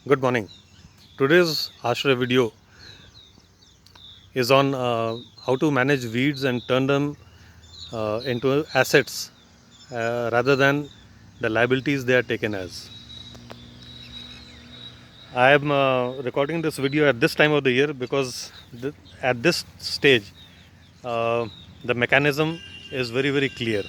Good morning. Today's Ashray video is on how to manage weeds and turn them into assets rather than the liabilities they are taken as. I am recording this video at this time of the year because at this stage uh, the mechanism is very clear.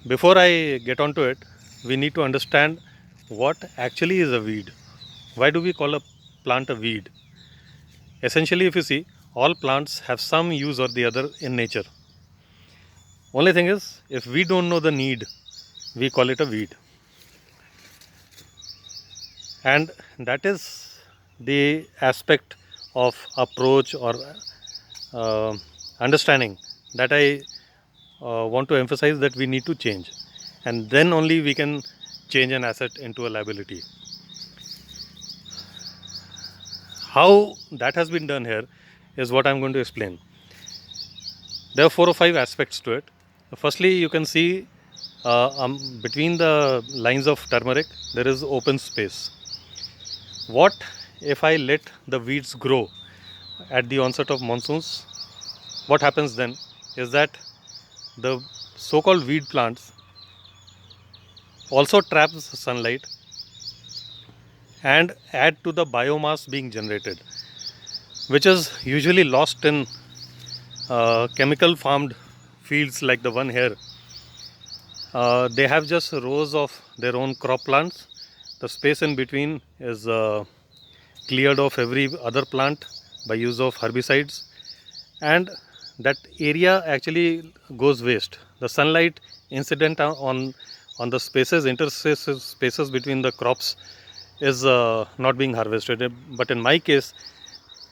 Before I get onto it, we need to understand what actually is a weed. Why do we call a plant a weed? Essentially, if you see, all plants have some use or the other in nature. Only thing is, if we don't know the need, we call it a weed. And that is the aspect of approach or uh, understanding that I want to emphasize that we need to change. And then only we can change an asset into a liability. How that has been done here is what I'm going to explain. There are 4 or 5 aspects to it. Firstly, you can see between the lines of turmeric there is open space. What if I let the weeds grow at the onset of monsoons? What happens then is that the so-called weed plants also traps sunlight and add to the biomass being generated, which is usually lost in chemical farmed fields like the one here. They have just rows of their own crop plants. The space in between is cleared of every other plant by use of herbicides, and that area actually goes waste. The sunlight incident on the spaces, interstices spaces between the crops is not being harvested. But in my case,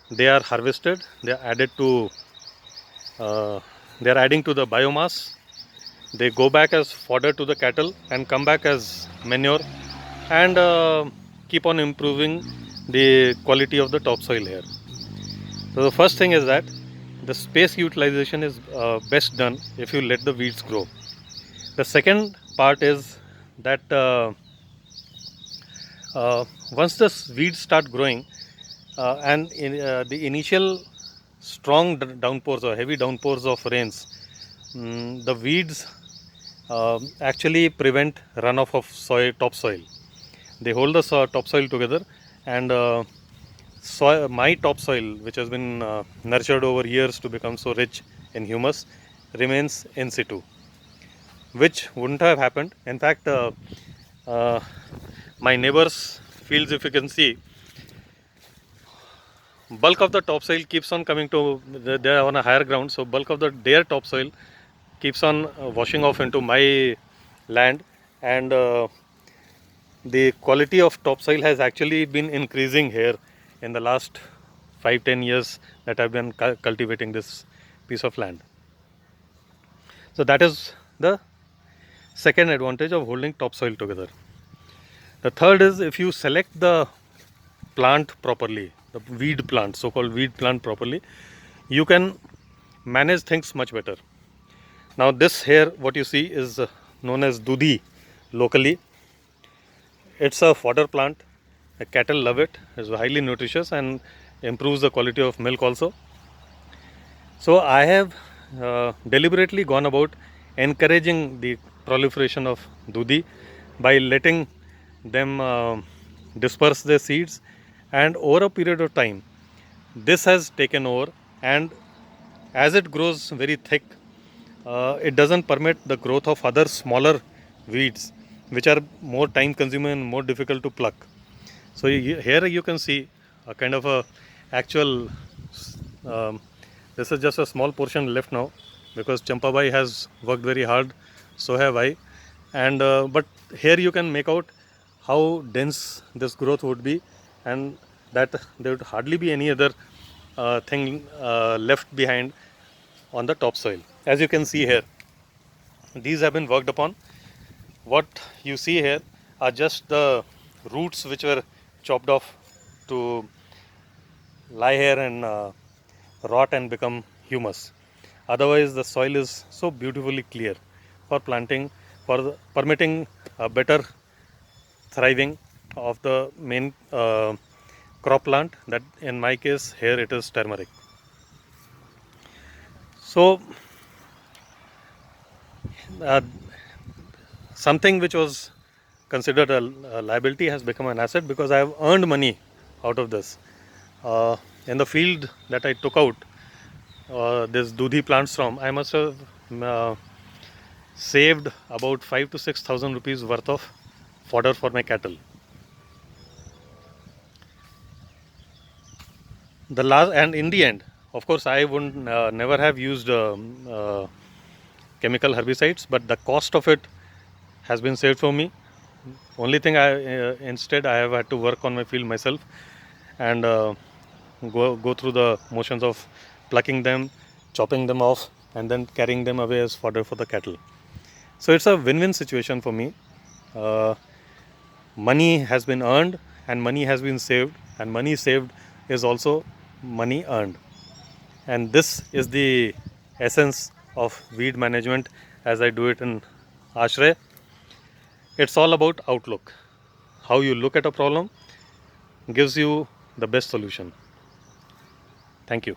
they are harvested. They are added to. They are adding to the biomass. They go back as fodder to the cattle and come back as manure, and keep on improving the quality of the topsoil here. So the first thing is that the space utilization is best done if you let the weeds grow. The second part is that once the weeds start growing and the initial strong downpours or heavy downpours of rains, the weeds actually prevent runoff of topsoil. They hold the topsoil together, and my topsoil, which has been nurtured over years to become so rich in humus, remains in situ, which wouldn't have happened. In fact, uh, my neighbors' fields, if you can see, bulk of the topsoil keeps on coming to, they are on a higher ground, so bulk of their topsoil keeps on washing off into my land, and the quality of topsoil has actually been increasing here in the last 5-10 years that I've been cultivating this piece of land. So that is the second advantage of holding topsoil together. The third is, if you select the plant properly, the weed plant, so-called weed plant properly, you can manage things much better. Now this here, what you see is known as dudhi locally. It's a fodder plant. The cattle love it. It's highly nutritious and improves the quality of milk also. So I have deliberately gone about encouraging the proliferation of dudhi by letting them disperse their seeds, and over a period of time this has taken over, and as it grows very thick, it doesn't permit the growth of other smaller weeds which are more time consuming and more difficult to pluck. So here you can see a kind of a actual um, this is just a small portion left now, because Champabai has worked very hard, so have I, and but here you can make out how dense this growth would be, and that there would hardly be any other thing left behind on the topsoil. As you can see here, these have been worked upon. What you see here are just the roots which were chopped off to lie here and rot and become humus. Otherwise, the soil is so beautifully clear for planting, for permitting a better thriving of the main crop plant. That in my case here it is turmeric. So uh, something which was considered a liability has become an asset because I have earned money out of this. In the field that I took out this Dudhi plants from, I must have saved about 5 to 6,000 rupees worth of fodder for my cattle. The last, and in the end, of course, I wouldn't never have used chemical herbicides, but the cost of it has been saved for me. Only thing instead I have had to work on my field myself and go through the motions of plucking them, chopping them off, and then carrying them away as fodder for the cattle. So it's a win-win situation for me. Uh, Money has been earned and money has been saved, and money saved is also money earned. And this is the essence of weed management as I do it in Ashray. It's all about outlook. How you look at a problem gives you the best solution. Thank you.